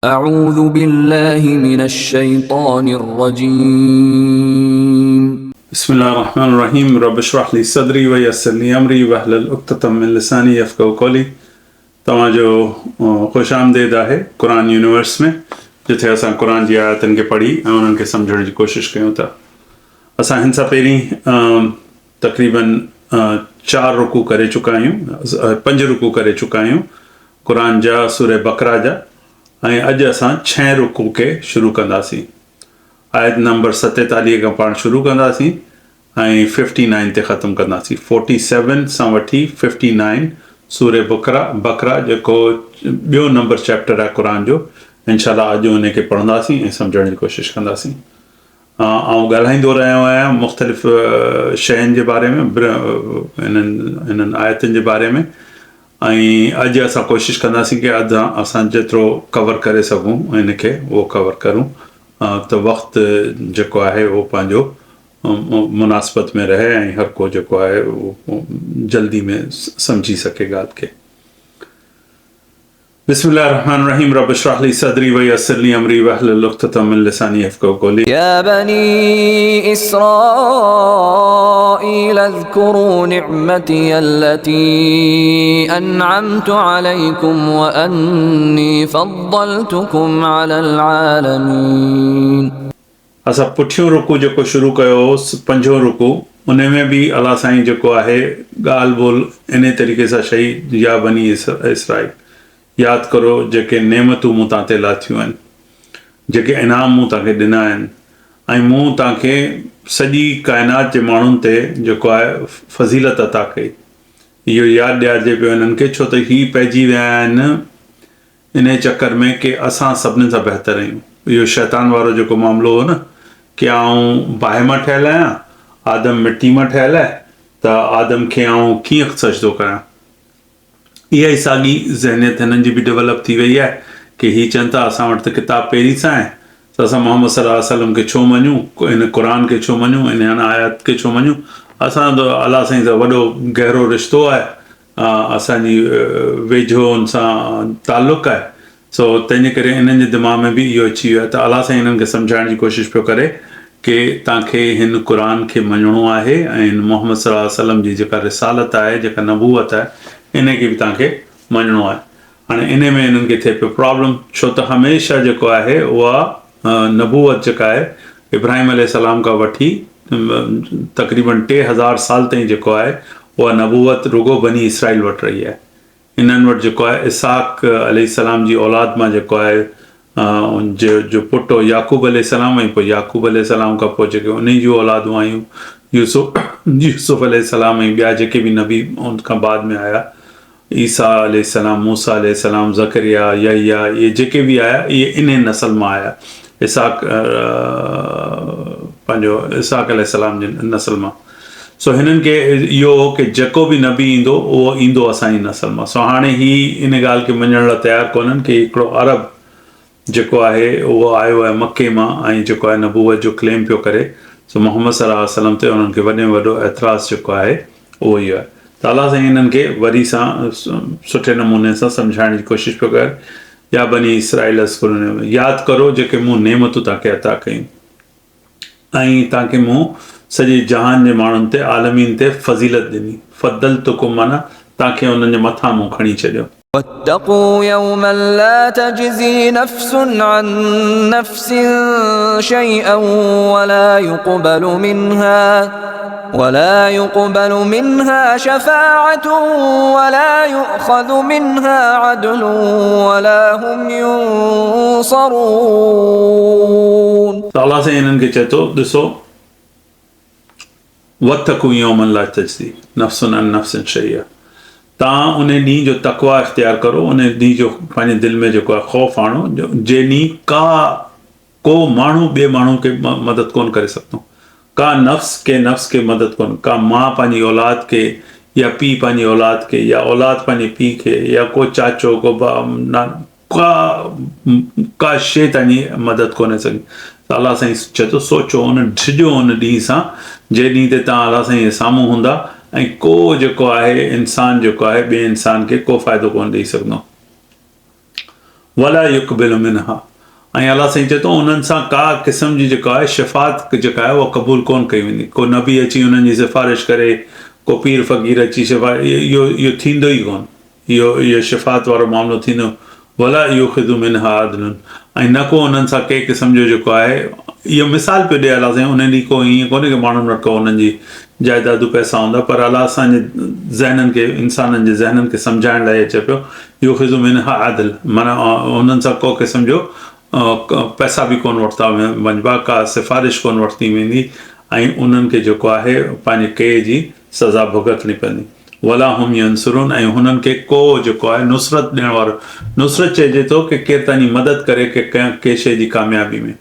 أعوذ بالله من الشيطان الرجيم बिस्मिल्लाहिर्रहमानिर्रहीम रब इश्रह ली सदरी व यस्सिर ली अमरी वहलुल उक़्दतम मिन लिसानी यफ़क़हू क़ौली। तव्हांजो ख़ुश आमदेद आहे क़ुरान यूनिवर्स में, जिथे असां क़ुरान जी आयतनि खे पढ़ी ऐं उन्हनि खे सम्झण जी कोशिशि कयूं था। असां हिन सां पहिरीं तक़रीबन 4 रुकू करे चुका आहियूं, 5 रुकू करे चुका आहियूं क़ुरान जा सूरह बक़रा जा, ऐं अॼु असां 6 रुकू खे शुरू कंदासीं। आयत नंबर 47 खां पाण शुरू कंदासीं ऐं 59 ते ख़तमु कंदासीं। 47 सां वठी 59 सूरह बक़रा जेको ॿियो नंबर चैप्टर आहे क़ुरान जो, इंशाअल्लाह अॼु उनखे पढ़ंदासीं ऐं सम्झण जी कोशिशि कंदासीं। आउं ॻाल्हाईंदो रहियो आहियां मुख़्तलिफ़ शयुनि जे बारे में, इन्हनि आयतुनि जे बारे में, ऐं अॼु असां कोशिशि कंदासीं कि अॼु असां जेतिरो कवर करे सघूं इनखे उहो कवर करूं, त वक़्तु जेको आहे उहो पंहिंजो मुनासिबत में रहे ऐं हर को जेको आहे उहो जल्दी में सम्झी सके ॻाल्हि खे। बिस्मिल्लाहिर्रहमानिर्रहीम रब इश्रह ली सदरी व यस्सिर ली अमरी वहलुल उक़्दतम मिन लिसानी यफ़क़हू क़ौली। या बनी इस्राईल अज़्कुरू निअमती अल्लती अनअमतु अलैकुम व अन्नी फ़द्दलतुकुम अलल आलमीन। असां पुठियों रुकू जेको शुरू कयो होसि, 5हों रुकू, उन में बि अलाह साईं जेको आहे ॻाल्हि ॿोल इन तरीक़े सां शई, या बनी इसराईल यादि करो जेके नेमतूं मूं तव्हां ते लाथियूं आहिनि, जेके इनाम मूं तव्हांखे ॾिना आहिनि, ऐं मूं तव्हांखे सॼी काइनात जे माण्हुनि ते जेको आहे फ़ज़ीलत अता कई। इहो यादि ॾियारिजे पियो इन्हनि खे, छो त हीअ पइजी विया आहिनि इन चकर में कि असां सभिनीनि सां बहितर आहियूं। इहो शैतान वारो जेको मामिलो हो न, कि आउं बाहि मां ठहियलु आहियां, आदम मिटी मां ठहियलु आहे, त आदम खे आउं कीअं सजदो कयां। इहा ई साॻी ज़हनियत हिननि जी बि डेवलप थी वई आहे कि हीअ चवनि था असां वटि त किताब पहिरीं सां आहे, त असां मोहम्मद सल्लल्लाहु अलैहि वसल्लम खे छो मञूं, इन क़ुरान खे छो मञूं, इन आयत खे छो मञूं। असांजो अलाह साईं सां वॾो गहरो रिश्तो आहे, असांजी वेझो हुन सां ताल्लुक़ु आहे। सो तंहिंजे करे इन्हनि जे दिमाग़ में बि इहो अची वियो आहे। त अलाह साईं इन्हनि खे सम्झाइण जी कोशिशि पियो करे कि तव्हांखे हिन क़ुरान खे मञिणो आहे ऐं हिन मोहम्मद सल्लल्लाहु अलैहि वसल्लम जी जेका रिसालत आहे, जेका नबूअत आहे, इनखे बि तव्हांखे मञिणो आहे। हाणे इन में इन्हनि खे थिए पियो प्रॉब्लम, छो त हमेशह जेको आहे उहा नबूअत जेका आहे इब्राहिम अलैहिस्सलाम खां वठी तक़रीबन 3000 साल ताईं जेको आहे उहा नबूअत रुगो बनी इसराईल वटि रही आहे। इन्हनि वटि जेको आहे इसहाक अलैहिस्सलाम जी औलाद मां जेको आहे जो पुटु हो याकूब अलैहिस्सलाम, ऐं पोइ याकूब अलैहिस्सलाम खां पोइ जेके उन जूं औलादूं आयूं यूसुफ अलैहिस्सलाम ऐं ॿिया जेके बि नबी उन खां बाद में आया, ईसा अलैहिस्सलाम, मूसा अलैहिस्सलाम, ज़करिया, यहया, इहे जेके बि आया इहे इन नसल मां आया, इसहाक पंहिंजो इसहाक अलैहिस्सलाम जी नसल मां। सो हिननि खे इहो हो कि जेको बि नबी ईंदो उहो ईंदो असांजी नसल मां। सो हाणे ही इन ॻाल्हि खे मञण लाइ तयारु कोन्हनि कि हिकिड़ो अरब जेको आहे उहो आयो आहे मके मां ऐं जेको आहे नबूअत जो क्लेम पियो करे। सो मोहम्मद सल्लल्लाहु अलैहि वसल्लम ते उन्हनि खे वॾे में वॾो एतिराज़ जेको आहे उहो ई आहे। त अलाह साईं हिननि खे वरी सां सुठे नमूने सां सम्झाइण जी कोशिशि पियो करे, या बनी इसराईल यादि करो जेके मूं नेमतूं तव्हांखे अता कयूं ऐं तव्हांखे मूं सॼे जहान जे माण्हुनि ते, आलमीन ते फ़ज़ीलत ॾिनी। फ़द्दलतुकुम माना तव्हांखे उन्हनि जे मथां मूं खणी छॾियो। واتقوا يوما لا تجزي نفس عن نفس شيئا ولا يقبل منها شفاعة ولا يؤخذ منها عدل ولا هم ينصرون। अल्लाह से इन्हनि खे चए थो, ॾिसो वत्तक़ू यौमन ला तजज़ी नफ़्सुन अन नफ़्सिन शैया, तव्हां उन ॾींहुं जो तक़वा इख़्तियार करो, उन ॾींहुं जो पंहिंजे दिलि में जेको आहे ख़ौफ़ आणो, जे ॾींहुं को माण्हू ॿिए माण्हू खे मदद कोन करे सघंदो, का नफ़्स के मदद कोन, का माउ पंहिंजी औलाद खे, या पीउ पंहिंजी औलाद खे, या औलाद पंहिंजे पीउ खे, या को चाचो, को का शइ तव्हांजी मदद कोन्हे सघी। त अलाह साईं चए थो सोचो, उन ढिजो उन ॾींहुं सां जे ॾींहुं ते तव्हां अलाह साईं जे साम्हूं हूंदा ऐं को जेको आहे इंसान जेको आहे ॿिए इंसान खे को फ़ाइदो कोन ॾेई सघंदो। वला युक़बिलु मिन्हा, ऐं अलाह साईं चए थो उन्हनि सां का क़िस्म जी जेका आहे शिफ़ात जेका आहे उहा क़बूल कोन कई वेंदी। को नबी अची उन्हनि जी सिफ़ारिश करे, को पीर फ़क़ीर अची इहो थींदो ई कोन, इहो शिफ़ात वारो मामिलो थींदो। वला युख़िज़ु मिन्हा अदलुन, ऐं न को उन्हनि सां कंहिं क़िस्म जो जेको आहे, इहो मिसाल पियो ॾिए अलाह साईं। उन ॾींहुं को ईअं कोन्हे कि माण्हुनि वटि को उन्हनि जी जाइदादूं पैसा हूंदा, पर अलाह असांजे ज़हननि खे, इंसाननि जे ज़हननि खे सम्झाइण लाइ चए पियो युख़िज़ु मिन्हा अदल, माना उन्हनि सां को क़िस्म जो पैसा बि कोन वरिता वञिबा, का सिफ़ारिश कोन वरिती वेंदी, ऐं उन्हनि खे जेको आहे पंहिंजे कए जी सज़ा भुगतणी पवंदी। वला हुम यंसुरून, ऐं हुननि खे को जेको आहे नुसरत ॾियण वारो, नुसरत चइजे थो कि केरु तव्हांजी मदद करे कि कंहिं शइ जी कामयाबी में,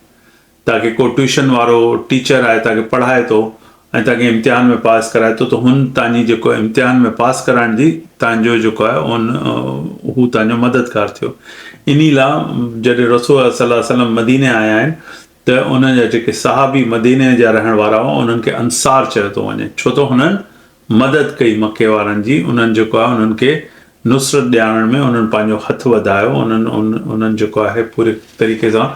ताकि को ट्यूशन वारो टीचर आहे तव्हांखे पढ़ाए थो ऐं तव्हांखे इम्तिहान में पास कराए थो, त हुन तव्हांजी जेको इम्तिहान में पास कराइण जी तव्हांजो जेको आहे हू तव्हांजो मददगार थियो। इन लाइ जॾहिं रसूल सल्लल्लाहु अलैहि वसल्लम मदीने आया आहिनि त उन्हनि जा जेके सहाबी मदीने जा रहण वारा हुआ उन्हनि खे अंसार चयो थो वञे, छो त हुननि मदद कई मके वारनि जी। उन्हनि जेको आहे उन्हनि खे नुसरत ॾियारण में उन्हनि पंहिंजो हथु वधायो, उन्हनि जेको आहे पूरे तरीक़े सां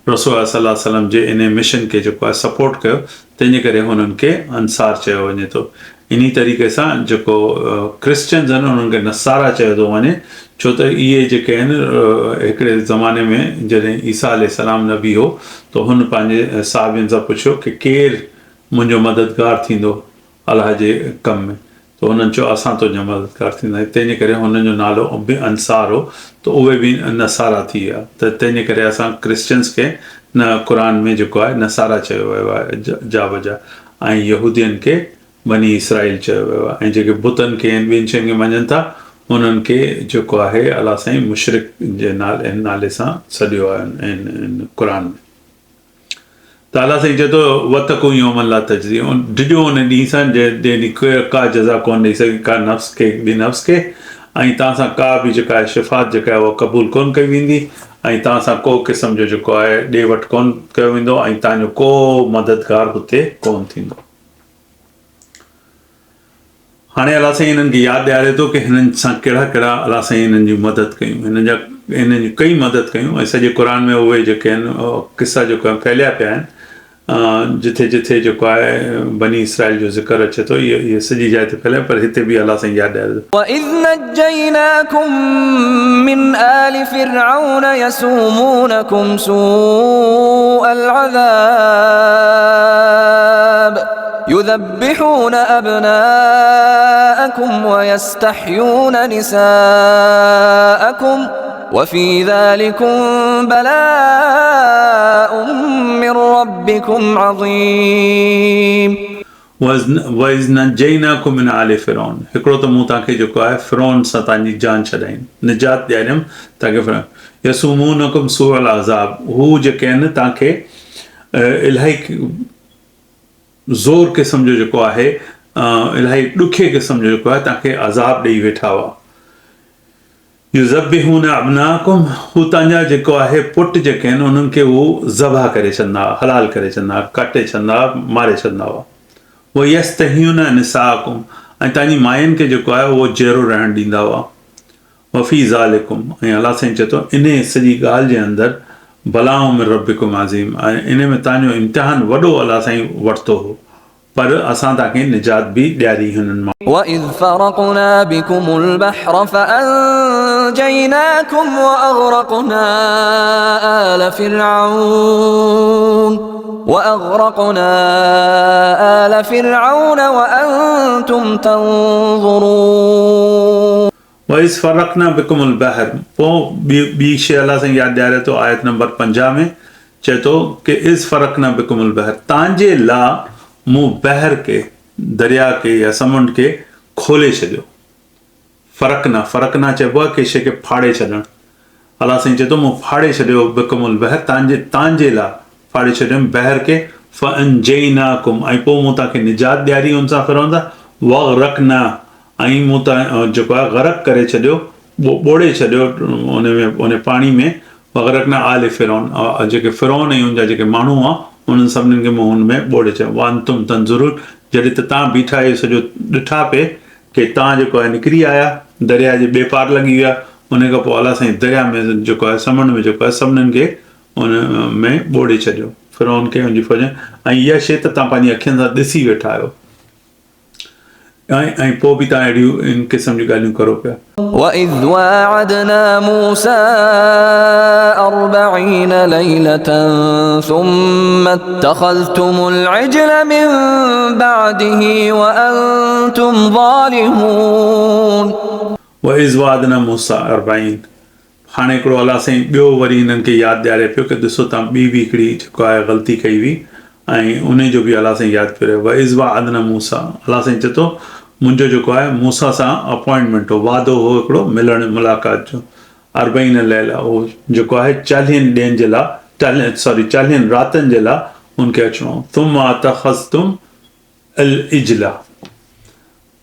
रसूल सल्लल्लाहु अलैहि वसल्लम जे इन मिशन खे जेको आहे सपोर्ट कयो, तंहिंजे करे हुननि खे अंसार चयो वञे थो। इन तरीक़े सां जेको क्रिश्चियन्स आहिनि उन्हनि खे नसारा चयो थो वञे, छो त इहे जेके आहिनि हिकिड़े ज़माने में जॾहिं ईसा अलैहिस्सलाम नबी हो त हुन पंहिंजे साहबियुनि सां पुछियो कि केरु मुंहिंजो मददगार थींदो अलाह जे कम में, त हुननि चयो असां तुंहिंजा मददगार थींदा। तंहिंजे करे हुननि जो नालो बि अंसार हो, त उहे बि नसारा थी विया। त तंहिंजे करे असां क्रिश्चियन्स खे न क़ुर में जेको आहे नसारा चयो वियो आहे जा बजा, ऐं यहूदियुनि खे बनी इसराइल चयो वियो आहे, ऐं जेके बुतनि खे ॿियनि शयुनि खे मञनि था उन्हनि खे जेको आहे अलाह साईं मुशरिक जे नाले सां सॾियो आहे क़ुर में। त अलाह साईं चए थो वतकू यौमन ला तजज़ी, डिॼो उन ॾींहुं सां जंहिं ॾींहुं का जज़ा कोन ॾेई सघे का नफ़्स खे ॿी नफ़्स खे, ऐं तव्हां सां का बि जेका आहे शिफ़ात जेका आहे उहा क़बूल कोन कई वेंदी, ऐं तव्हां सां को क़िस्म जो जेको आहे ॾे वठि कोन कयो वेंदो, ऐं तव्हांजो को मददगार हुते कोन थींदो। हाणे अलाह साईं हिननि खे यादि ॾियारे थो कि हिननि सां कहिड़ा कहिड़ा अलाह साईं हिननि जी मदद कयूं, हिननि जी कई मदद कयूं, ऐं सॼे क़ुर में उहे जेके आहिनि क़िसा जेको फैलिया पिया आहिनि, जिथे जिथे जेको आहे बनी इसराइल जो ज़िक्र अचे थो, इहे सॼी जाइ ते फैलिया, पर हिते बि अलाह साईं यादि ॾियारे थो। وَإِذْ نَجَّيْنَاكُمْ مِنْ آلِ فِرْعَوْنَ يَسُومُونَكُمْ سُوءَ الْعَذَابِ يُذَبِّحُونَ أَبْنَاءَكُمْ وَيَسْتَحْيُونَ نِسَاءَكُمْ وَفِي ذَلِكُمْ بَلَاءٌ مِّن رَّبِّكُمْ عَظِيمٌ। वइज़ नज्जयनाकुम मिन आलि फ़िरऔन, हिकिड़ो त मूं तव्हांखे जेको आहे फ़िरौन सां तव्हांजी जान छॾाईं, निजात ॾियारियमि तव्हांखे। यसुमूनकुम सूअल अज़ाब, हू जेके आहिनि तव्हांखे इलाही ज़ोर क़िस्म जो जेको आहे, इलाही ॾुखे क़िस्म जो जेको आहे तव्हांखे अज़ाब ॾेई वेठा हुआ। युज़ब्बिहून अब्नाकुम, हू तव्हांजा जेको आहे पुट जेके आहिनि उन्हनि खे हू ज़बह करे छॾंदा, हलाल करे छॾंदा, कटे छॾंदा, मारे छॾंदा हुआ। वो यस्तहियून निसाकुम, ऐं तव्हांजी मायुनि खे जेको आहे उहो जहिड़ो रहणु ॾींदा हुआ। वफ़ी ज़ालिकुम, ऐं अलाह साईं चए थो इन सॼी ॻाल्हि जे अंदरि बलाउ मिन रब्बिकुम अज़ीम, ऐं इन में तव्हांजो इम्तिहान वॾो अलाह साईं वरितो हो, पर असां तव्हांखे निजात बि ॾियारी हुननि मां। وَإِذْ فَرَقْنَا بِكُمُ الْبَحْرَ فَأَنْجَيْنَاكُمْ وَأَغْرَقْنَا آلَ فِرْعَوْنَ وَأَنْتُمْ تَنْظُرُونَ। वइज़ फ़रक़ना बिकुमुल बहर, पोइ ॿी शइ अलाह साईं यादि ॾियारे थो आयत नंबर 50 में, चए थो कि इज़ फ़रक़ना बिकुमुल बहर, तव्हांजे लाइ मूं बहर के, दरिया के या समुंड के खोले छॾियो। फ़रक़ना चइबो आहे के शइ खे फाड़े छॾणु। अलाह साईं चए थो मूं फाड़े छॾियो बिकुमुल बहर, तव्हांजे लाइ फाड़े छॾियुमि बहर के। फ़अंजयनाकुम, ऐं पोइ मूं तव्हांखे निजात ॾियारी हुन सां फ़िरौन सां। वग़रक़ना, ऐं मूं जेको आहे ग़रक़ करे छॾियो, ॿोड़े छॾियो उन पाणी में। वग़रक़ना आल फ़िरौन, जेके फ़िरौन ऐं हुनजा जेके माण्हू हुआ उन्हनि सभिनीनि खे मूं हुन में ॿोड़े छॾियो। वांतुम तंज़ुरून, जॾहिं त तव्हां बीठा इहो सॼो ॾिठा पिए कि तव्हां जेको आहे निकिरी आया, दरिया जे ॿिए पार लॻी विया, उन खां पोइ अलाह साईं दरिया में जेको आहे समुंड में जेको आहे सभिनीनि खे उन में ॿोड़े छॾियो फिरौन खे हुनजी फ़ौज ऐं इहा शइ त तव्हां पंहिंजी अखियुनि सां ॾिसी वेठा आहियो ऐं पोइ बि तव्हां अहिड़ियूं इन क़िस्म जूं ॻाल्हियूं करो पिया وإذ واعدنا موسى 40 ليلة ثم اتخذتم العجل من بعده وأنتم ظالمون وإذ وعدنا موسى 40 हाणे हिकिड़ो अलाह साईं ॿियो वरी हिननि खे यादि ॾियारे पियो की ॾिसो तव्हां ॿी बि हिकिड़ी जेको आहे ग़लती कई हुई ऐं उन जो बि अलाह साईं यादि पियो रहे वइज़ वअदना मूसा अलाह साईं चए थो मुंहिंजो जेको आहे मूसा सां अपॉइंटमेंट हो वादो हो हिकिड़ो मिलण मुलाक़ात जो 40 लैला उहो जेको आहे 40 ॾींहंनि जे लाइ 40 रातनि जे लाइ हुनखे अचिणो तुम अतख़ज़्तुम अल इजला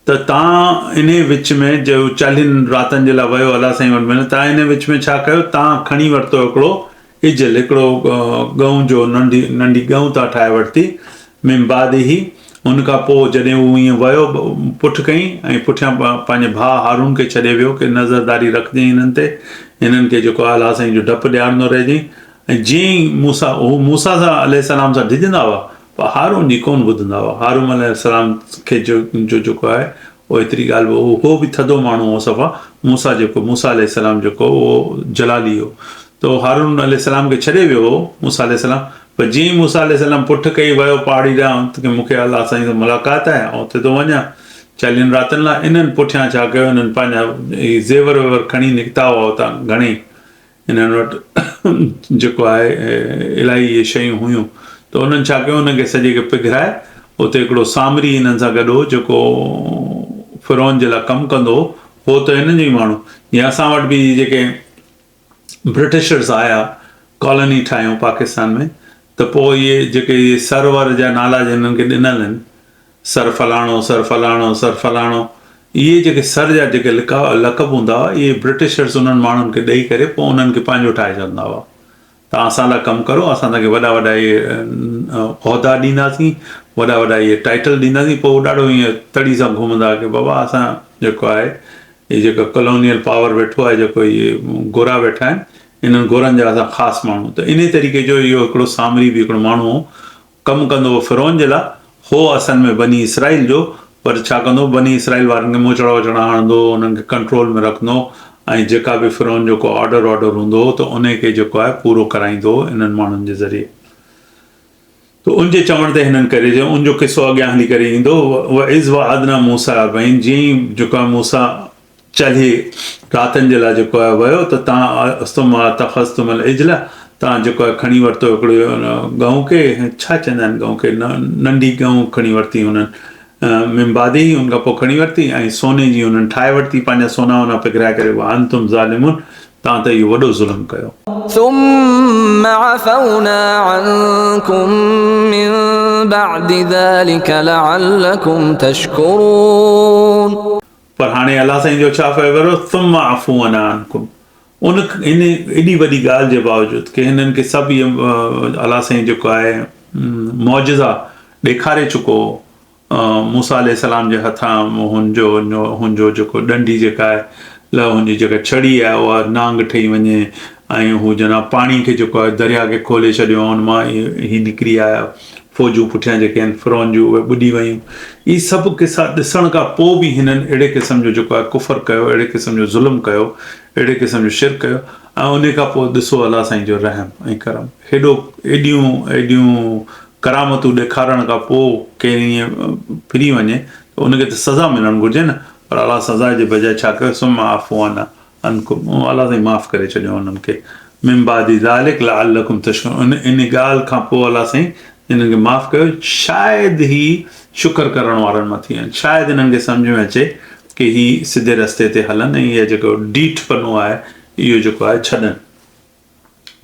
त तव्हां इन विच में जो 40 रातनि जे लाइ वियो अलाह साईं वटि मिलण तव्हां इन विच में छा कयो तव्हां खणी वरितो हिकिड़ो इजल हिकिड़ो गऊं जो नंढी गऊं तव्हां ठाहे वरिती मिम्बाद ई हुन खां पोइ जॾहिं उहो ईअं वियो पुठि कई ऐं पुठियां पंहिंजे भाउ हारून खे छॾे वियो की नज़रदारी रखिजांइ हिननि ते हिननि खे जेको आहे अलाह साईं जो डपु ॾियारींदो रहिजांइ ऐं जीअं ई मूसा सां अलैहिस्सलाम सां डिॼंदा हुआ पर हारून जी कोन ॿुधंदा हुआ हारून अलैहिस्सलाम खे जो जेको आहे उहो एतिरी ॻाल्हि उहो बि थधो माण्हू हो सफ़ा मूसा अलैहिस्सलाम जेको उहो जलाली हो त हारून अलैहिस्सलाम खे छॾे वियो हो मूसा अलैहिस्सलाम पर जीअं ई मूसा अलैहिस्सलाम पुठि कई वियो पहाड़ी ॾांहुं त मूंखे अलाह साईं सां मुलाक़ात आहे ऐं उते थो वञा 40 रातनि लाइ इन्हनि पुठियां छा कयो हिननि पंहिंजा ज़ेवर वेवर खणी निकिता हुआ हुतां घणेई हिननि वटि जेको आहे इलाही इहे शयूं हुयूं त उन्हनि छा कयो हुनखे सॼे खे पिघराए उते हिकिड़ो सामरी हिननि सां गॾु हो जेको फिरौन जे लाइ कमु कंदो हो त हिननि जो ई माण्हू जीअं असां वटि बि जेके ब्रिटिशर्स आया कॉलोनी ठाहियूं पाकिस्तान में त पोइ इहे जेके इहे सरवर जा नाला जिन्हनि खे ॾिनल आहिनि सर फलाणो इहे जेके सर जा जेके लक़ब हूंदा हुआ इहे ब्रिटिशर्स उन्हनि माण्हुनि खे ॾेई करे पोइ उन्हनि खे पंहिंजो ठाहे छॾींदा हुआ तव्हां असां लाइ कमु करो असां तव्हांखे वॾा इहे उहिदा ॾींदासीं वॾा इहे टाइटल ॾींदासीं पोइ ॾाढो ईअं तड़ी सां घुमंदा की बाबा असां जेको आहे इहे जेको कॉलोनियल पावर वेठो आहे जेको इहे गोरा वेठा आहिनि इन्हनि गोरनि जा असां ख़ासि माण्हू त इन तरीक़े जो इहो हिकिड़ो सामरी बि हिकिड़ो माण्हू हो कमु कंदो हो फिरौन जे लाइ हो असल में बनी इसराइल जो पर छा कंदो बनी इसराइल वारनि खे मोचड़ा वोचड़ा हणंदो उन्हनि खे कंट्रोल में रखंदो ऐं जेका बि फिरौन जो को ऑर्डर हूंदो हो त उनखे जेको आहे पूरो कराईंदो हो इन्हनि माण्हुनि जे ज़रिए त उनजे चवण ते हिननि करे उनजो किसो अॻियां हली करे ईंदो वइज़ वअदना मूसा भई जीअं ई जेको आहे मूसा 40 रातनि जे लाइ जेको आहे वियो त तव्हां तख़ज़्तुम अल इजला तव्हां जेको आहे खणी वरितो हिकिड़ो गऊं खे छा चवंदा आहिनि गऊं खे नंढी गऊं खणी वरिती हुननि मिम्बादी हुन खां पोइ खणी वरिती ऐं सोने जी हुननि ठाहे वरिती पंहिंजा सोना वोना पिघराए करे अंतुम ज़ालिमुन तव्हां त इहो वॾो ज़ुल्म कयो ثم عفونا عنكم من بعد ذلك لعلكم تشكرون पर हाणे अलाह साईं जो छा फ़ैवर तुम आफ़ू अना अनकुम उन एॾी वॾी ॻाल्हि जे बावजूदि की हिननि खे सभु इहे अलाह साईं जेको आहे मौजज़ा ॾेखारे चुको मूसा अलैहिस्सलाम जे हथां हुनजो जेको डंडी जेका आहे हुनजी जेका छड़ी आहे उहा नांग ठही वञे ऐं हू जना पाणी खे जेको आहे दरिया खे खोले छॾियो हुन मां ही निकिरी आया फ़ौजूं पुठियां जेके आहिनि फिरौन जूं उहे ॿुॾी वयूं इहे सभु किसा ॾिसण खां पोइ बि हिननि अहिड़े क़िस्म जो जेको आहे कुफ़र कयो अहिड़े क़िस्म जो ज़ुल्म कयो अहिड़े क़िस्म जो शिरक कयो ऐं उन खां पोइ ॾिसो अलाह साईं जो रहम ऐं करम एॾियूं करामतूं ॾेखारण खां पोइ केरु ईअं फिरी वञे त उनखे त सज़ा मिलणु घुरिजे न पर अलाह सज़ा जे बजाए छा कयो सुम आफ़ू अना अनकुम अलाह साईं माफ़ु करे छॾियो उन्हनि खे मिन बादी ज़ालिक लअल्लकुम तशकुरून इन ॻाल्हि खां पोइ अलाह साईं हिननि खे माफ़ु कयो शायदि ही शुक्र करण वारनि मां थी आहिनि शायदि हिननि खे सम्झ में अचे की ही सिधे रस्ते ते हलनि ऐं इहा जेको डीठपनो आहे इहो जेको आहे छॾनि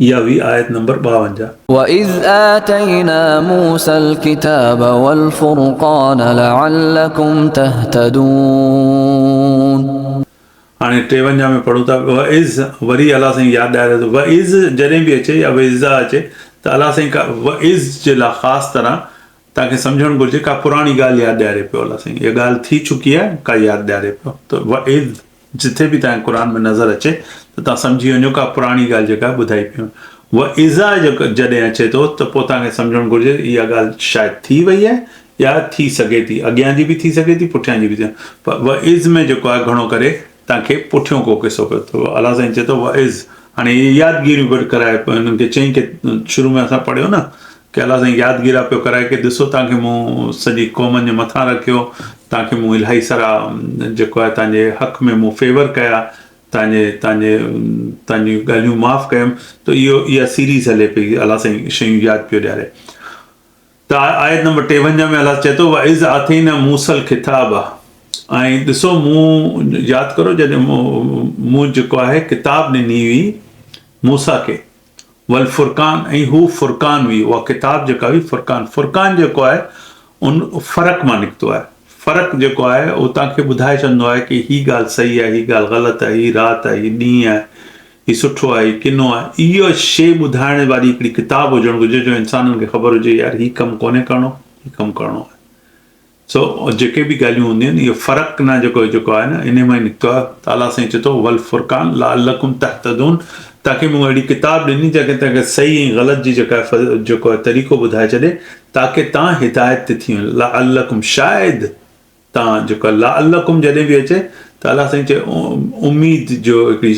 इहा हुई आयत नंबर 52 وَإِذْ آتَيْنَا مُوسَى الْكِتَابَ وَالْفُرْقَانَ لَعَلَّكُمْ تَهْتَدُونَ हाणे 53 में पढ़ूं था वइज़ वरी अलाह साईं यादि ॾियारे थो वइज़ जॾहिं बि अचे या वइज़ा अचे त अलाह साईं का वइज़ जे लाइ ख़ासि तरह तव्हांखे सम्झणु घुरिजे का पुराणी ॻाल्हि यादि ॾियारे पियो अलाह साईं इहा ॻाल्हि थी चुकी आहे का यादि ॾियारे पियो त वइज़ जिथे बि तव्हांजे क़ुर में नज़र अचे त तव्हां सम्झी वञो का पुराणी ॻाल्हि जेका ॿुधाई पियूं। व इज़ा जेको जॾहिं अचे थो त पोइ तव्हांखे सम्झणु घुरिजे इहा ॻाल्हि शायदि थी वई आहे या थी सघे थी, अॻियां जी बि थी सघे थी, पुठियां जी बि थी। पर व इज़ में जेको आहे घणो करे तव्हांखे पुठियों को किसो पियो थो। अलाह साईं चए थो व इज़, हाणे इहे यादगिरियूं गॾु कराए हुननि खे चई की शुरू में असां पढ़ियो न कि अलाह साईं यादगिरा पियो कराए की ॾिसो तव्हांखे मूं सॼी क़ौमनि जे मथां रखियो, तव्हांखे मूं इलाही सारा जेको आहे तव्हांजे हक़ में मूं फेवर कया, तव्हांजी ॻाल्हियूं माफ़ु कयुमि। त इहा सीरीज़ हले पई, अलाह साईं शयूं यादि पियो ॾियारे। त आयत नंबर 53 में अलाह चए थो व इज़ आतीना मूसल किताब, ऐं ॾिसो मूं यादि करो जॾहिं मूं जेको आहे किताब ॾिनी हुई मूसा खे, वल फुरकान, ऐं हू फुरकान हुई, उहा किताब जेका हुई फुरकान। फुरकान जेको आहे उन फ़र्क़ु मां निकितो आहे। फ़र्क़ु जेको आहे उहो तव्हांखे ॿुधाए छॾंदो आहे कि हीअ ॻाल्हि सही आहे, हीअ ॻाल्हि ग़लति आहे, हीअ राति आहे, हीअ ॾींहुं आहे, हीअ सुठो आहे, हीअ किनो आहे। इहो शइ ॿुधाइण वारी हिकिड़ी किताब हुजणु घुरिजे जो इंसाननि खे ख़बर हुजे यार हीअ कमु कोन्हे करिणो, हीअ कमु करिणो आहे। सो जेके बि ॻाल्हियूं हूंदियूं आहिनि इहो फ़र्क़ु न जेको आहे न इन मां ई निकितो आहे। त अलाह साईं चए थो वल फुरकान लअल्लकुम तहतदून, ताकि मूं अहिड़ी किताब ॾिनी जंहिंखे तव्हांखे सही ऐं ग़लति जी जेको आहे तरीक़ो ॿुधाए छॾे ताकि तव्हां हिदायत ते थी वञो। लअल्लकुम, शायदि तव्हां जेको आहे लअल्लकुम जॾहिं बि अचे त अलाह साईं चए उम्मीद जो हिकिड़ी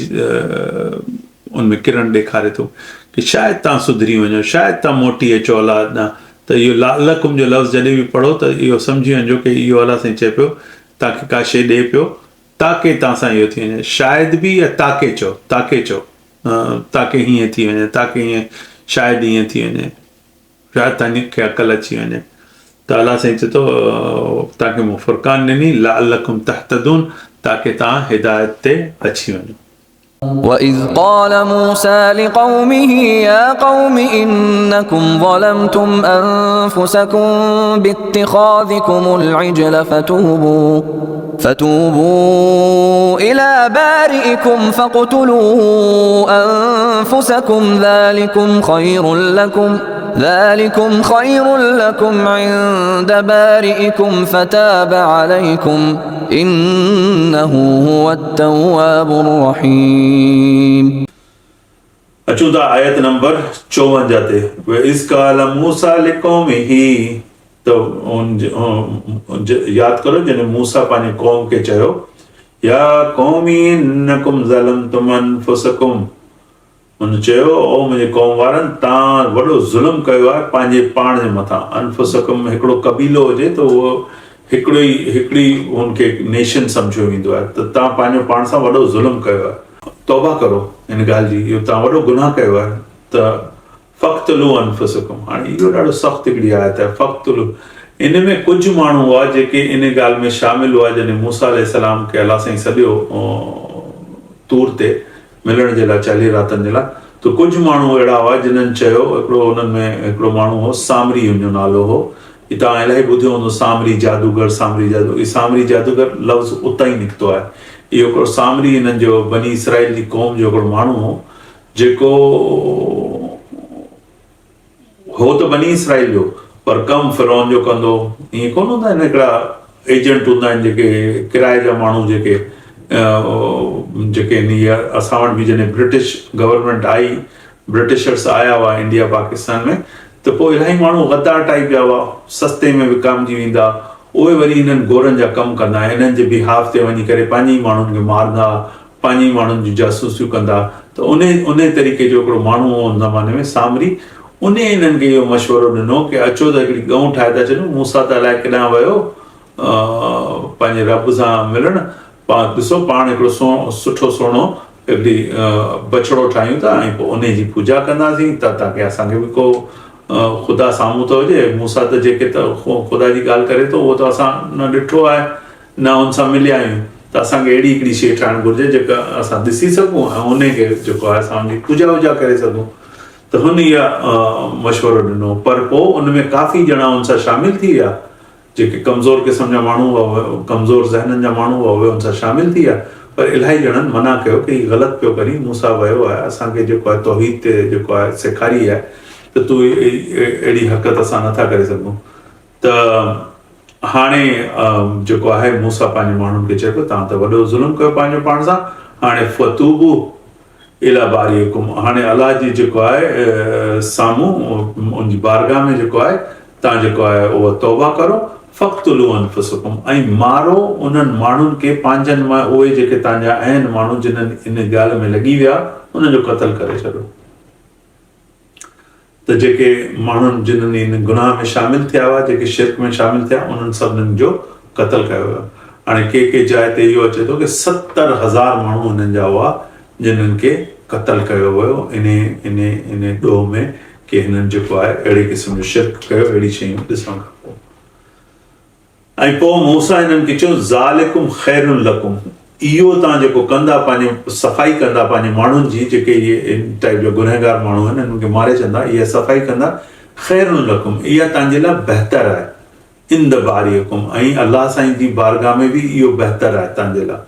उनमें किरण ॾेखारे थो कि शायदि तव्हां सुधरी वञो, शायदि तव्हां मोटी अचो अलाह ॾांहुं। त इहो लअल्लकुम जो लफ़्ज़ जॾहिं बि पढ़ो त इहो सम्झी वञिजो कि इहो अलाह साईं चए पियो तव्हांखे का शइ ॾे पियो ताकि तव्हां सां इहो थी वञे। शायदि बि या ताके चओ, ताकि हीअं थी वञे, ताकि हीअं शायदि हीअं थी वञे, शायदि तव्हांखे अक़ल अची वञे। त अलाह साईं चए थो तव्हांखे मूं फुरकान ॾिनी लअल्लकुम तहतदून, ताकि तव्हां हिदायत ते अची वञो। وَإِذْ قَالَ مُوسَى لِقَوْمِهِ يَا قَوْمِ إِنَّكُمْ ظَلَمْتُمْ أَنفُسَكُمْ بِاتِّخَاذِكُمُ الْعِجْلَ فتوبوا إلى بارئكم فاقتلوا أنفسكم ذلكم خير لكم عند بارئكم فتاب عليكم إنه هو التواب الرحيم. अचूं था आयत नंबर 54 ते। इज़ क़ाल मूसा लिक़ौमिही, तो यादि करो जॾहिं मूसा पंहिंजे क़ौम खे चयो या क़ौमी इन्नकुम ज़लमतुम अनफुसकुम, हुन चयो ओ मुंहिंजे क़ौम वारनि तव्हां वॾो ज़ुल्म कयो आहे पंहिंजे पाण जे मथां। अनफुसकुम हिकिड़ो क़बीलो हुजे त उहो हिकिड़ी हुनखे नेशन सम्झियो वेंदो आहे। त तव्हां पंहिंजो पाण सां वॾो ज़ुल्म कयो आहे, तौबा करो इन ॻाल्हि जी, इहो तव्हां वॾो गुनाह कयो आहे। त फ़क़्तुलू अनफुसकुम, हाणे इहो ॾाढो सख़्तु हिकिड़ी आयत आहे। फ़क़्तुलू, इन में कुझु माण्हू हुआ जेके इन ॻाल्हि में शामिल हुआ जॾहिं मूसा अलैहिस्सलाम खे अलाह साईं सॼो तूर ते मिलण जे लाइ 40 रातनि जे लाइ, त कुझु माण्हू अहिड़ा हुआ जिन्हनि चयो, हुननि में हिकिड़ो माण्हू हो सामरी, हुनजो नालो हो, तव्हां इलाही ॿुधियो हूंदो सामरी जादूगर। सामरी जादूगर लफ़्ज़ उतां ई निकितो आहे। इहो हिकिड़ो सामरी हिननि जो बनी इसराइल जी क़ौम जो हिकिड़ो माण्हू हो जेको हो त बनी इसराइल जो, पर कमु फिरौन जो कंदो। ईअं कोन हूंदा आहिनि हिकिड़ा एजेंट हूंदा आहिनि जेके किराए जा माण्हू जेके इन असां वटि बि जॾहिं ब्रिटिश गवर्नमेंट आई, ब्रिटिशर्स आया हुआ इंडिया पाकिस्तान में, त पोइ इलाही माण्हू गद्दार टाइप जा हुआ, सस्ते में विकामजी वेंदा। उहे वरी हिननि गोरनि जा कमु कंदा, हिननि जे बिहाफ ते वञी करे पंहिंजे ई माण्हुनि खे मारंदा, पंहिंजे ई माण्हुनि जी जासूसियूं कंदा। त उन तरीक़े जो हिकिड़ो माण्हू हो उन ज़माने में सामरी। उन हिननि खे इहो मशवरो ॾिनो कि अचो त हिकिड़ी गऊं ठाहे था छॾियूं, मूसा त अलाए केॾांहुं वियो पंहिंजे रब सां मिलणु, ॾिसो पाण हिकिड़ो सुठो सुहिणो हिकिड़ी बछड़ो ठाहियूं था ऐं पोइ उन जी पूॼा कंदासीं त ताकी असांखे बि को ख़ुदा साम्हूं थो हुजे। मूसा त जेके त ख़ुदा जी ॻाल्हि करे थो उहो त असां न ॾिठो आहे, न हुन सां मिलिया आहियूं, त असांखे अहिड़ी हिकिड़ी शइ ठाहिणु घुरिजे जेका असां ॾिसी सघूं ऐं उनखे जेको आहे असां उनजी पूॼा वूजा करे सघूं। त हुन इहा मशवरो ॾिनो, पर पोइ उन में काफ़ी ॼणा हुन सां शामिल थी विया, जेके कमज़ोर क़िस्म जा माण्हू हुआ, कमज़ोर ज़हननि जा माण्हू हुआ, उहे हुन सां शामिल थी विया। पर इलाही ॼणनि मना कयो कि हीउ ग़लति पियो करी, मूसा वियो आहे असांखे जेको आहे तौहीद ते जेको आहे सेखारी आहे, त तूं अहिड़ी हरकत असां नथा करे सघूं। त हाणे जेको आहे मूसा पंहिंजे माण्हुनि खे चए पियो तव्हां त वॾो ज़ुल्म कयो पंहिंजो पाण सां, हाणे फतूबू इला बारीकुम, हाणे अलाह जी जेको आहे साम्हूं उनजी बारगाह में जेको आहे तव्हां जेको आहे उहो तौबा करो, फ़क़्तुलू अनफुसकुम, ऐं मारो उन्हनि माण्हुनि खे पंहिंजनि मां, उहे जेके तव्हांजा आहिनि माण्हू जिन्हनि इन ॻाल्हि में लॻी विया उन्हनि जो क़त्ल करे छॾियो। त जेके माण्हुनि जिन्हनि इन गुनाह में शामिल थिया हुआ, जेके शिर्क में शामिल थिया, उन्हनि सभिनीनि जो क़त्ल कयो वियो। हाणे के जाइ ते इहो अचे थो कि 70,000 माण्हू हिननि जा हुआ जिन्हनि खे क़त्ल कयो वियो इन ॾोह में कि हिननि जेको आहे अहिड़े क़िस्म जो शिर्क कयो, अहिड़ी शयूं ॾिसण खां पोइ। ऐं पोइ मूसा हिननि खे चयो ज़ालिकुम ख़ैरुन लकुम, इहो तव्हां जेको कंदा, पंहिंजे सफ़ाई कंदा पंहिंजे माण्हुनि जी, जेके इहे इन टाइप जो गुनहगार माण्हू आहिनि हिननि खे मारे छॾंदा, इहा सफ़ाई कंदा, ख़ैरुन लकुम, इहा तव्हांजे लाइ बहितर आहे, इंद बारीकुम, ऐं अलाह साईं जी बारगाह में बि इहो बहितर आहे तव्हांजे लाइ।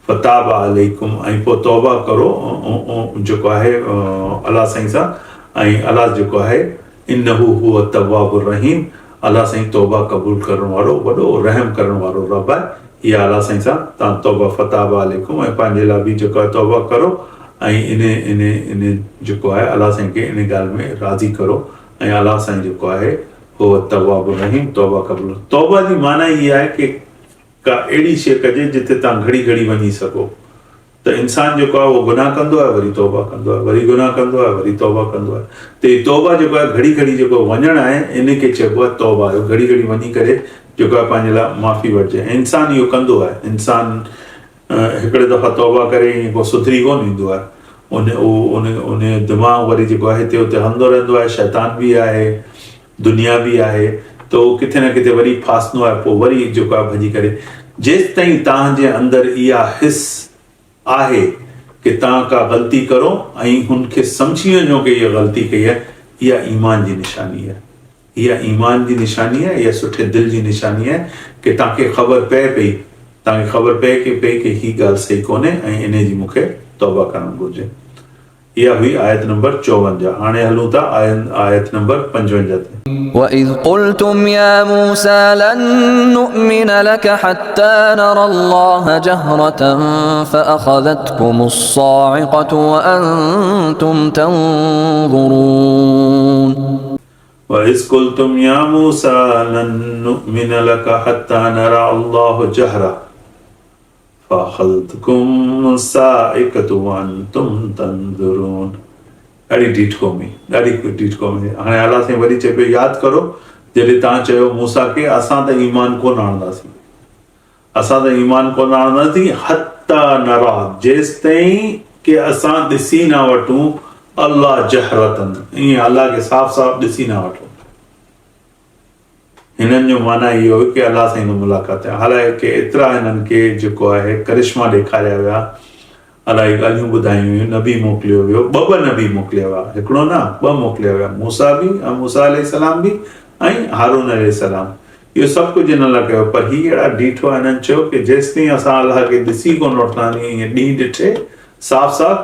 फताब अलैकुम, ऐं पोइ तौबा करो जेको आहे अलाह साईं सां, ऐं अलाह जेको आहे इन्नहु हुव तव्वाबुर रहीम, अलाह साईं तौबा क़बूल करण वारो वॾो रहम करण वारो रब आहे। इहा अलाह साईं सां तव्हां तौबा फताब अलैकुम, ऐं पंहिंजे लाइ बि जेको आहे तौबा करो, ऐं इन जेको आहे अलाह साईं खे इन ॻाल्हि में राज़ी करो, ऐं अलाह साईं जेको आहे हुव तव्वाबुर रहीम, तौबा क़बूल। तौबा जी माना इहा आहे कि का अहिड़ी शइ कजे जिते तव्हां घड़ी घड़ी वञी सघो। त इंसान जेको आहे उहो गुनाह कंदो आहे, वरी तौबा कंदो आहे, वरी गुनाह कंदो आहे, वरी तौबा कंदो आहे। त हीअ तौबा जेको आहे घड़ी घड़ी जेको वञणु आहे, इन खे चइबो आहे तौबा। घड़ी घड़ी वञी करे जेको आहे पंहिंजे लाइ माफ़ी वठिजे, ऐं इंसान इहो कंदो आहे। इंसान हिकिड़े दफ़ा तौबा करे ईअं को सुधरी कोन ईंदो आहे, उन दिमाग़ वरी जेको आहे हिते हुते हलंदो रहंदो आहे, शैतान बि आहे, दुनिया बि आहे, त उहो किथे न किथे वरी फासंदो आहे, पोइ वरी जेको आहे भॼी करे। जेसि ताईं तव्हांजे अंदरि इहा हिस आहे कि तव्हां का ग़लती करो ऐं हुनखे सम्झी वञो कि इहा ग़लती कई आहे, इहा ईमान जी निशानी आहे। इहा ईमान जी निशानी आहे, इहा सुठे दिलि जी निशानी आहे कि तव्हांखे ख़बर पए कि हीअ ॻाल्हि सही कोन्हे ऐं इन जी मूंखे तौबा करणु घुरिजे। इहा हुई आयत नंबर 54। हाणे हलूं था आयत नंबर 55 ते। وَإِذْ قُلْتُمْ يَا مُوسَى لَن نُّؤْمِنَ لَكَ حَتَّى نَرَى اللَّهَ جَهْرَةً فَأَخَذَتْكُمُ الصَّاعِقَةُ وَأَنْتُمْ تَنظُرُونَ وَإِذْ قُلْتُمْ يَا مُوسَى لَن نُّؤْمِنَ لَكَ حَتَّى نَرَى اللَّهَ جَهْرَةً فَأَخَذَتْكُمُ الصَّاعِقَةُ وَأَنْتُمْ تَنظُرُونَ। ॾाढी ढीठ क़ौमी, ॾाढी ढीठ क़ौमी। हाणे अलाह साईं वरी चए पियो यादि करो जॾहिं तव्हां चयो मूसा खे असां त ईमान कोन आणंदासीं, हत्ता नरा, जेसि ताईं कि असां ॾिसी न वठूं अल्लाह जहरतन, ईअं अलाह खे साफ़ साफ़ ॾिसी न वठूं। हिननि जो माना इहो हुयो कि अलाह साईं में मुलाक़ात आहे। हालांकि एतिरा हिननि खे जेको आहे करिश्मा ॾेखारिया विया, अलाही ॻाल्हियूं ॿुधायूं हुयूं, नबी मोकिलियो वियो, ॿ नबी मोकिलिया विया, हिकिड़ो न ॿ मोकिलिया विया, मूसा अलैहिस्सलाम बि ऐं हारून अलैहिस्सलाम। इहो सभु कुझु हिन लाइ कयो, पर हीअ अहिड़ा ढीठ हुआ, हिननि चयो कि जेसि ताईं असां अलाह खे ॾिसी कोन वठंदासीं, ईअं ॾींहुं ॾिठे साफ़ साफ़,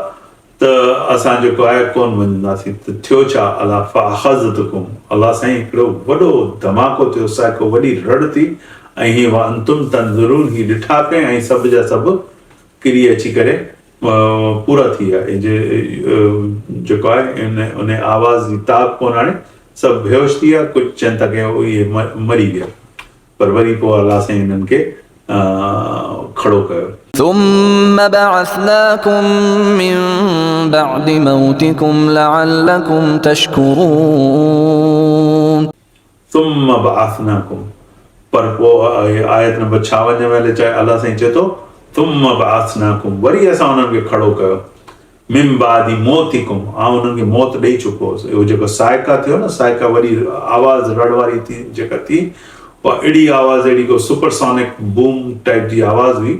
त असां जेको आहे कोन वञंदासीं। त थियो छा, अलाह फ़अख़ज़तकुम, अलाह साईं हिकिड़ो वॾो धमाको थियो, हिकु वॾी रड़ थी, ऐं हीअ वअंतुम तंज़ुरून, हीअ ॾिठा पिए ऐं सभु जा सभु किरी अची करे पूरा थी विया। जेको आहे उन आवाज़ जी ताक़त कोन, हाणे सभु बेहोश थी विया, कुझु चवनि था कि इहे मरी विया, पर वरी पोइ अलाह साईं हिननि खे खड़ो कयो। ثُمَّ بَعَثْنَاكُم مِّن بَعْدِ مَوْتِكُمْ لَعَلَّكُمْ تَشْكُرُونَ ثُمَّ بَعَثْنَاكُم, पर पोइ आयत नंबर 56 में अलाह साईं चए थो ثُمَّ بَعَثْنَاكُم, वरी असां उन्हनि खे खड़ो कयो, मिन बादि मौतिकुम, उन्हनि खे मौत ॾेई चुको हुउसि। इहो जेको साइका थियो न, साइका वरी आवाज़ रड़ वारी थी जेका थी, उहा अहिड़ी आवाज़, अहिड़ी को सुपरसोनिक बूम टाइप जी आवाज़ हुई,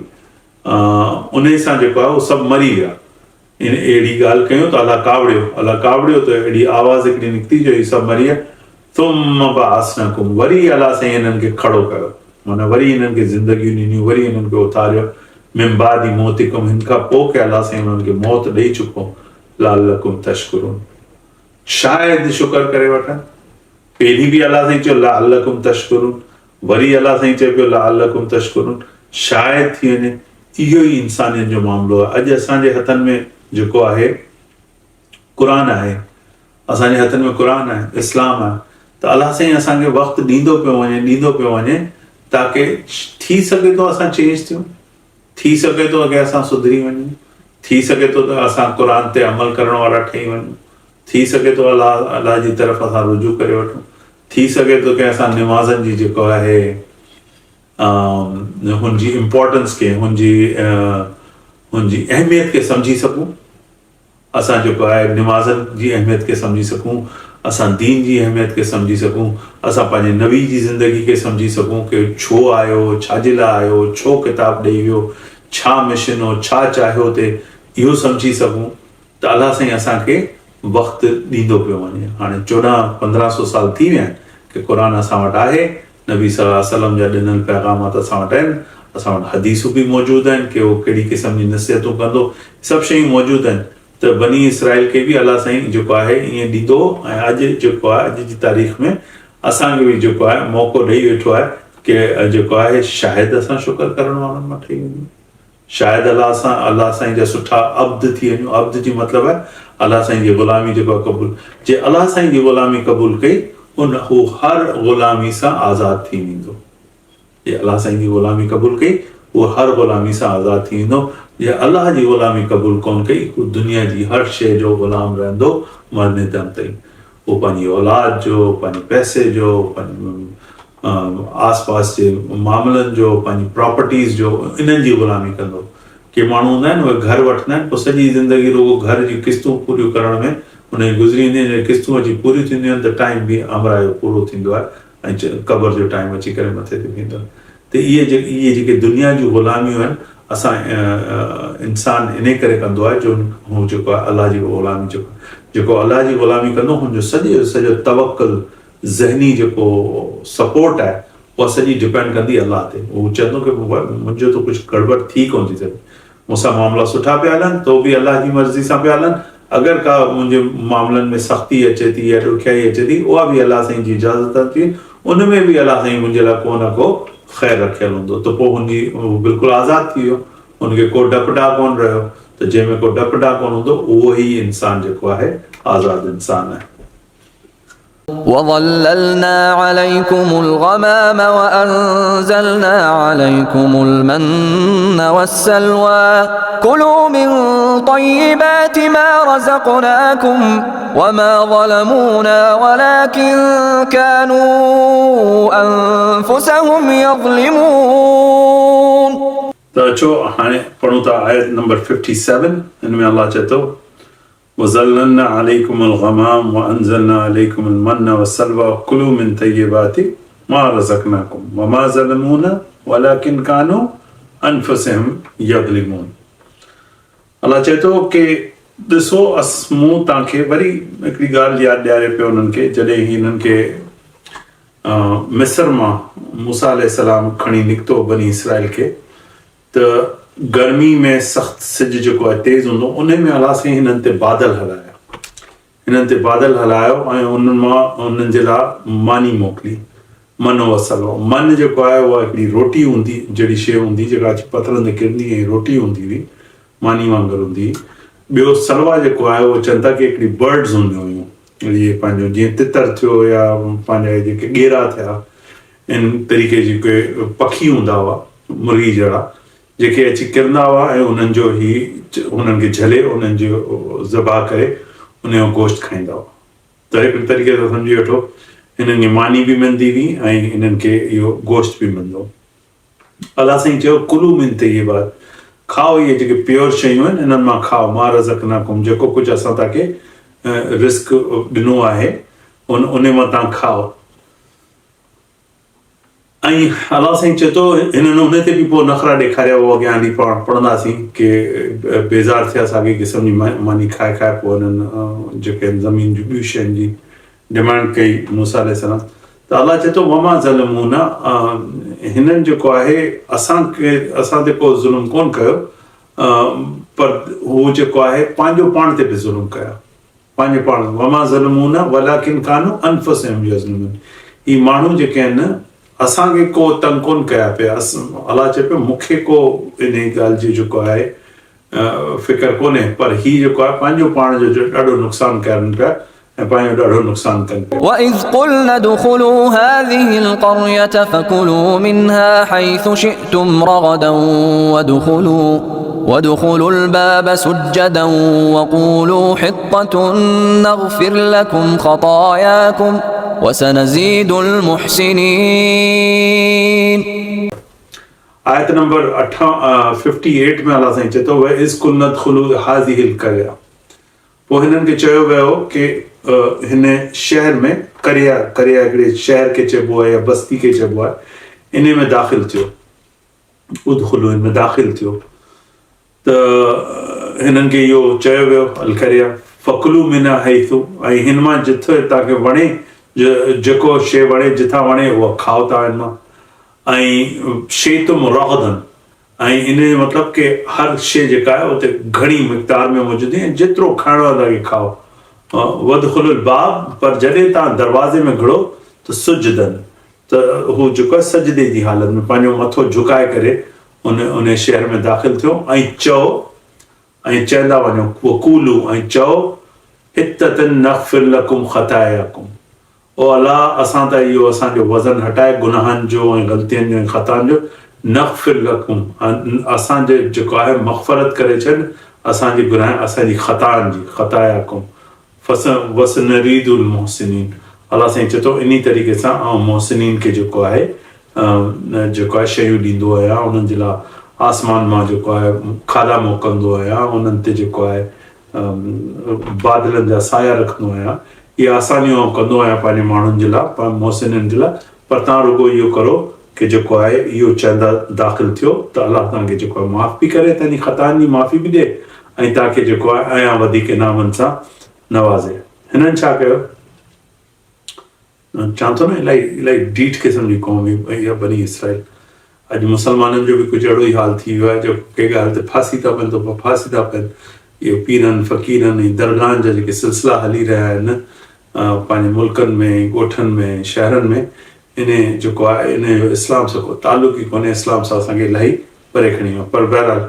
उन सां जेको आहे उहो सभु मरी विया। अहिड़ी ॻाल्हि कयूं त अलाह कावड़ियो त अहिड़ी आवाज़ हिकिड़ी निकिती जो हीअ सभु मरी विया। ثُمَّ بَعَثْنَاكُم, वरी अलाह साईं हिननि खे खड़ो कयो, माना वरी हिननि खे ज़िंदगियूं ॾिनियूं, वरी हिननि खे उथारियो। मिन बादि मौतिकुम, हिन खां पोइ कि अलाह साईं हुननि खे मौत ॾेई चुको, लअल्लकुम तशकुरून, शायदि शुक्र करे वठनि। पहिरीं बि अलाह साईं चयो लअल्लकुम तशकुरून, वरी अलाह साईं चए पियो लअल्लकुम तशकुरून, शायदि थी वञे। इहो ई इंसानियत जो मामिलो आहे। अॼु असांजे हथनि में जेको आहे क़ुर आहे, असांजे हथनि में क़ुर आहे, इस्लाम आहे, त अलाह साईं असांखे वक़्तु ॾींदो पियो वञे ताकी थी सघे थो असां चेंज थियूं, थी सघे थो अॻे असां सुधरी वञूं, थी सघे थो त असां क़ुर ते अमल करण वारा ठही वञूं, थी सघे थो अलाह जी तरफ़ असां रुजू करे वठूं, थी सघे थो की असां निमाज़नि जी जेको आहे हुनजी इम्पोर्टेंस खे, हुनजी अहमियत खे सम्झी सघूं, असां जेको आहे निमाज़नि जी अहमियत खे सम्झी सघूं, असां दीन जी अहमियत खे सम्झी सघूं, असां पंहिंजे नबी जी ज़िंदगी खे सम्झी सघूं कि छो आयो, छाजे लाइ आयो, छो किताब ॾेई वियो, छा मिशन हो, छा चाहियो ते, इहो सम्झी सघूं। त अलाह साईं असांखे वक़्तु ॾींदो पियो वञे। हाणे 1400-1500 साल थी विया आहिनि कि क़ुर असां वटि आहे, नबी सल्लल्लाहु अलैहि वसल्लम जा ॾिनल पैगामात असां वटि आहिनि, असां वटि हदीसूं बि मौजूदु आहिनि कि उहो कहिड़ी क़िस्म जी नसीहतूं कंदो, सभु शयूं मौजूदु आहिनि। त बनी इसराइल खे बि अलाह साईं जेको आहे ईअं ॾींदो, ऐं अॼु जेको आहे अॼु जी तारीख़ में असांखे बि जेको आहे मौक़ो ॾेई वेठो आहे कि जेको आहे शायदि असां शुक्र करण वारनि मां ठही वञूं, शायदि अलाह साईं जा सुठा अब्द थी वञूं। अब्द जी मतिलबु आहे अलाह साईं जी ग़ुलामी जेको आहे क़बूल, जे अलाह साईं जी ग़ुलामी क़बूल कई हू हर ग़ुलामी सां आज़ादु थी वेंदो। जे अलाह साईं जी ग़ुलामी क़बूल कई उहो हर ग़ुलामी सां आज़ादु थी वेंदो। जे अलाह जी ग़ुलामी क़बूल कोन कई हू दुनिया जी हर शइ जो ग़ुलाम रहंदो मरने दम ताईं। उहो पंहिंजी औलाद जो, पंहिंजे पैसे जो, पंहिंजे आस पास जे मामलनि जो, पंहिंजी प्रॉपर्टीज़ जो, इन्हनि जी ग़ुलामी कंदो। के माण्हू हूंदा आहिनि उहे घर वठंदा आहिनि, पोइ सॼी ज़िंदगी रुॻो घर जी क़िस्तूं पूरियूं करण में उन गुज़री वेंदियूं, क़िस्तूं अची पूरियूं थींदियूं आहिनि त टाइम बि अमरा जो पूरो थींदो आहे ऐं क़बर जो टाइम अची करे मथे ते बीहंदो आहे। त इहे जेके दुनिया जूं ग़ुलामियूं आहिनि असां इंसान इन करे कंदो आहे जो हू जेको आहे अलाह जी ग़ुलामी जेको अलाह जी ग़ुलामी कंदो हुनजो सॼो तवक्कुल ज़हनी जेको सपोर्ट आहे उहा सॼी डिपेंड कंदी अलाह ते। उहो चवंदो कि मुंहिंजो त कुझु गड़बड़ थी कोन थी सघे, मूंसां मामला सुठा पिया हलनि तो बि अलाह जी मर्ज़ी सां पिया हलनि, अगरि का मुंहिंजे मामलनि में सख़्ती अचे थी या ॾुखियाई अचे थी उहा बि अलाह साईं जी इजाज़त थी, उन में बि अलाह साईं मुंहिंजे लाइ को न को ख़ैरु रखियलु हूंदो। त पोइ हुनजी बिल्कुलु आज़ादु थी वियो, हुनखे को डपु ॾा कोन रहियो। त जंहिंमें को डपु ॾा कोन हूंदो उहो ई इंसान जेको आहे आज़ादु इंसान आहे। وظللنا عليكم الغمام وأنزلنا عليكم المن والسلوى كلوا من طيبات ما رزقناكم وما ظلمونا ولكن كانوا أنفسهم يظلمون. त अचो हाणे पढ़ूं था आयत नंबर 57। हिन में अलाह चए थो وَظَلَّلْنَا عَلَيْكُمُ الْغَمَامَ وَأَنزَلْنَا عَلَيْكُمُ الْمَنَّ وَالسَّلْوَىٰ كُلُوا مِنْ طَيِّبَاتِ مَا رَزَقْنَاكُمْ وَمَا ظَلَمُونَا وَلَكِنْ كَانُوا أَنفُسَهُمْ يَظْلِمُونَ। अलाह चए थो कि ॾिसो मूं तव्हांखे वरी हिकिड़ी ॻाल्हि यादि ॾियारे पियो उन्हनि खे जॾहिं हिननि खे मिस्र मां मूसा अलैहिस्सलाम खणी निकितो बनी इसराइल खे, त गर्मी में सख़्तु सिज जेको आहे तेज़ हूंदो उन में अलाह साईं हिननि ते बादल हलायो ऐं उन्हनि मां उन्हनि जे लाइ मानी मोकिली, मन वसलो। मन जेको आहे उहा हिकिड़ी रोटी हूंदी, जहिड़ी शइ हूंदी जेका अची पथरनि ते किरंदी ऐं रोटी हूंदी हुई, मानी वांगुरु हूंदी। ॿियो सलवा जेको आहे उहो चवनि था कि हिकिड़ी बर्ड्स हूंदियूं हुयूं, इहे पंहिंजो जीअं तितर थियो या पंहिंजा जेके ॻेरा थिया, इन तरीक़े जेके पखी हूंदा हुआ मुर्गी जहिड़ा जेके अची किरंदा हुआ ऐं उन्हनि खे झले उन्हनि जो ज़बा करे उन जो गोश्त खाईंदा हुआ। त हिकिड़े तरीक़े सां सम्झी वठो हिननि खे मानी बि मिलंदी हुई ऐं हिननि खे इहो गोश्त बि मिलंदो। अलाह साईं चयो कुलू मिन तय्यिबात, खाओ इहे जेके प्योर शयूं आहिनि इन्हनि मां खाओ, मा रज़क़नाकुम, जेको कुझु असां तव्हांखे रिस्क ॾिनो आहे उन मां तव्हां खाओ। ऐं अलाह साईं चए थो हिननि उन ते बि पोइ नख़रा ॾेखारिया उहो अॻियां हली पढ़ंदासीं कि बेज़ार थिया साॻी क़िस्म जी मानी खाए पोइ हिननि जेके ज़मीन जूं ॿियूं शयुनि जी डिमांड कई मूसा अलैहिस्सलाम। त अलाह चए थो वमा ज़लमूना, हिननि जेको आहे असां ते को ज़ुल्म कोन कयो, पर हू जेको आहे पंहिंजो पाण ते बि ज़ुल्म कया, पंहिंजे पाण। वमा ज़लमूना वलाकिन कानू अनफुसहुम यज़लिमून, ही माण्हू जेके आहिनि असांखे को तंग कोन कया पिया, अलाह चए पियो मूंखे को इन ॻाल्हि जी जेको आहे फिकर कोन्हे, पर ही जेको आहे पंहिंजो पाण जो ॾाढो नुक़सानु कनि पिया ऐं पंहिंजो ॾाढो नुक़सानु कनि पिया. وَإِذْ قُلْنَا ادْخُلُوا هَٰذِهِ الْقَرْيَةَ فَكُلُوا مِنْهَا حَيْثُ شِئْتُمْ رَغَدًا وَادْخُلُوا الْبَابَ سُجَّدًا وَقُولُوا حِطَّةٌ نَغْفِرْ لَكُمْ خَطَايَاكُمْ وَسَنَزِيدُ الْمُحْسِنِينَ. आयत नंबर 58 में अलाह साईं चए थो वइज़ कुल्ना उदख़ुलू हाज़िहिल क़रया. पोइ हिननि खे चयो वियो कि हिन शहर में करिया हिकिड़े शहर खे चइबो आहे या बस्ती खे चइबो आहे, इन में दाख़िल थियो. उदख़ुलू हिन में दाख़िल थियो त हिननि खे इहो चयो वियो अल क़रया फ़कुलू मिना हैथु, ऐं हिन मां जिथे तव्हांखे वणे जेको शइ वणे जिथां वणे उहा खाओ तव्हां हिन मां. ऐं शेतुम रग़दन, ऐं इन जो मतिलबु कि हर शइ जेका आहे उते घणी मिक़दार में मौजूदु आहे, जेतिरो खाइणो आहे तव्हांखे खाओ. वदख़ुलुल बाब, पर जॾहिं तव्हां दरवाज़े में घिड़ो त सुजदन, त हू जेको आहे सजदे जी हालत में पंहिंजो मथो झुकाए करे उन शहर में दाख़िल थियो. ऐं चओ, ऐं चवंदा वञो वक़ूलू, ऐं चओ हित्ततन नग़फ़िर लकुम ख़तायाकुम, ओ अलाह असां त इहो असांजो वज़न हटाए गुनाहनि जो ऐं ग़लतियुनि जो ऐं ख़ताउनि जो. नग़फ़िर लकुम, असांजे जेको आहे मग़फ़रत करे छॾ असांजी गुनाह असांजी ख़ताउनि जी. ख़तायाकुम वसनरीदुल मुहसिनीन. अलाह साईं चए थो इन तरीक़े सां ऐं मुहसिनीन खे जेको आहे शयूं ॾींदो आहियां, उन्हनि जे लाइ आसमान मां जेको आहे खाधा मोकिलींदो आहियां, उन्हनि ते जेको आहे बादलनि जा साया रखंदो आहियां. इहे आसानियूं कंदो आहियां पंहिंजे माण्हुनि जे लाइ, मुहसिननि जे लाइ. पर तव्हां रुगो इहो करो कि जेको आहे इहो चवंदा दाख़िल थियो त अलाह तव्हांखे जेको आहे माफ़ बि करे, तव्हांजी ख़ताउनि जी माफ़ी बि ॾिए ऐं तव्हांखे जेको आहे अञा वधीक इनामनि सां नवाज़े. हिननि छा कयो, चवां थो न इलाही ढीठ क़िस्म जी क़ौम इहा बनी इसराइल. अॼु मुस्लमाननि जो बि कुझु अहिड़ो ई हाल थी वियो आहे जो कंहिं ॻाल्हि ते फासी था पइनि त फासी था पइनि. इहे पीरनि फ़क़ीरनि ऐं दरगाहनि जा जेके सिलसिला हली रहिया आहिनि पंहिंजे मुल्कनि में, ॻोठनि में, शहरनि में, इन जेको आहे इन जो इस्लाम सां को तालुक़ ई कोन्हे. इस्लाम सां असांखे इलाही परे खणी वियो. पर बहरहाल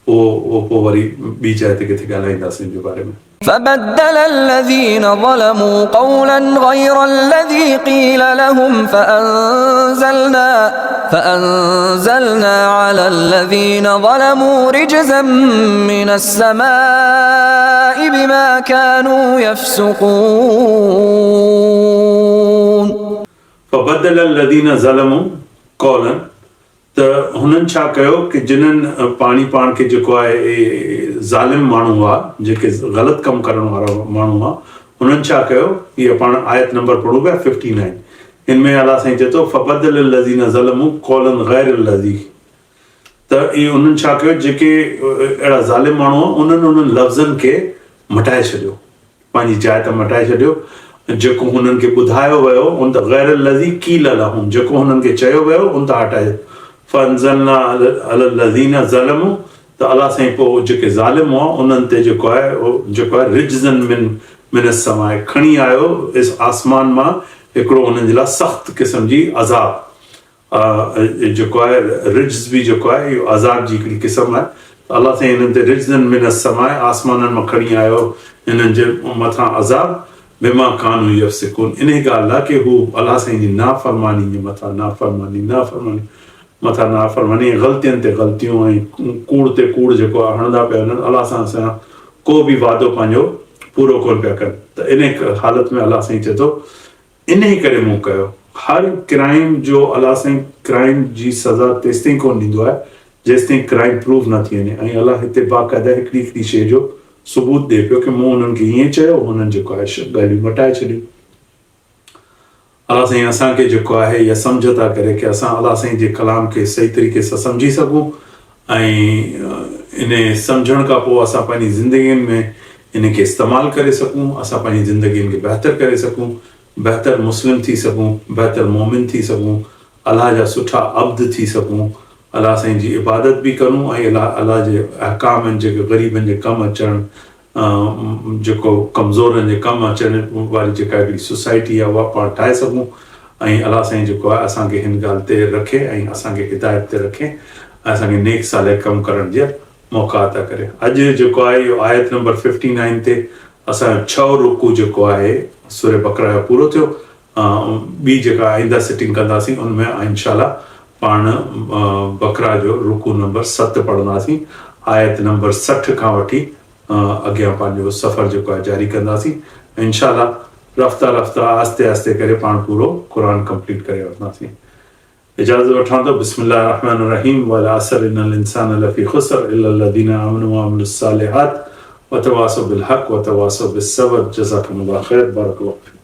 उहो पोइ वरी ॿी जाइ ते किथे ॻाल्हाईंदासीं इन जे बारे में. فبدل الذين ظلموا قولا غير الذي قيل لهم فأنزلنا على الذين ظلموا رجزا من السماء بما كانوا يفسقون. فبدل الذين ظلموا قولا, त हुननि छा कयो कि जिन्हनि पाण खे जेको आहे ज़ालिम माण्हू हुआ, जेके ग़लति कमु करण वारा माण्हू हुआ, हुननि छा कयो. इहा पाण आयत नंबर पढ़ूं पिया 59. हिन में अलाह साईं चए थो फबदल लज़ीन ज़लमू क़ौलन ग़ैर लज़ी, त इहे उन्हनि छा कयो जेके अहिड़ा ज़ालिम माण्हू हुआ उन्हनि लफ़्ज़नि खे मटाए छॾियो, पंहिंजी जाइ ते मटाए छॾियो. जेको हुननि खे ॿुधायो वियो उन त ग़ैर लज़ी कील लहुम, जेको हुननि खे चयो वियो उन त हटाए. फअंज़लना अला लज़ीन ज़लमू, त अलाह साईं पोइ जेके ज़ालिम हुआ उन्हनि ते जेको आहे रिजज़न मिन समाए खणी आयो इस आसमान मां हिकिड़ो उन्हनि जे लाइ सख़्तु क़िस्म जी अज़ाब. जेको आहे रिजज़ बि जेको आहे इहो अज़ाब जी हिकिड़ी क़िस्म आहे. अलाह साईं हिननि ते रिजज़न मिन समाए आसमाननि मां खणी आयो हिननि जे मथां अज़ाब बिमा कानू यफ़सिकून. इन ॻाल्हि आहे कि हू अलाह साईं जी नाफ़रमानी जे मथां नाफ़रमानी ग़लतियुनि ते ग़लतियूं ऐं कूड़ ते कूड़ जेको आहे हणंदा पिया वञनि. अलाह सां को बि वादो पंहिंजो पूरो कोन पिया कनि. त इन हालत में अलाह साईं चए थो इन ई करे मूं कयो. हर क्राइम जो अलाह साईं क्राइम जी सज़ा तेसिताईं कोन ॾींदो आहे जेसिताईं क्राइम प्रूव न थी वञे. ऐं अलाह हिते बाक़ाइदा हिकिड़ी शइ जो सबूत ॾिए पियो कि मूं हुननि खे ईअं चयो, हुननि जेको आहे ॻाल्हियूं मटाए छॾियूं. अलाह साईं असांखे जेको आहे इहा सम्झ था करे कि असां अलाह साईं जे कलाम खे सही तरीक़े सां सम्झी सघूं ऐं इन सम्झण खां पोइ असां पंहिंजी ज़िंदगीअ में इन खे इस्तेमालु करे सघूं, असां पंहिंजी ज़िंदगीअ खे बहितर करे सघूं, बहितर मुस्लिम थी सघूं, बहितर मोमिन थी सघूं, अलाह जा सुठा अब्द थी सघूं, अलाह साईं जी इबादत बि करूं ऐं अलाह जे अहकाम आहिनि जेके ग़रीबनि जे कमु अचणु, जेको कमज़ोरनि जे कमु अचण वारी जेका हिकिड़ी सोसाइटी आहे उहा पाण ठाहे सघूं ऐं अलाह साईं जेको आहे असांखे हिन ॻाल्हि ते रखे ऐं असांखे हिदायत ते रखे ऐं असांखे नेक साले कमु करण जा मौक़ा अता करे। अॼु जेको आहे इहो आयत नंबर 59 ते असांजो 6 रुकू जेको आहे सूरह बकरा जो पूरो थियो। ॿी जेका आईंदा सिटिंग कंदासीं उनमें इंशाल्लाह पाण बकरा जो रुकू नंबर 7 पढ़ंदासीं। आयत नंबर 60 खां वठी अॻियां पंहिंजो सफ़र जेको आहे जारी कंदासीं इंशाल्लाह। रफ़्ता रफ़्ता आस्ते आस्ते करे पाण पूरो क़ुर कंप्लीट करे वठंदासीं। इजाज़त वठां थो। बिस्मिल्लाह रहमान रहीम। वल असर इन्नल इंसान लफ़ी ख़ुस्र इल्लल लज़ीना आमनू व अमिलुस सालिहात व तवासौ बिल हक़ व तवासौ बिस सब्र। जज़ाकुमुल्लाह खैर। बारकल्लाहु फीकुम।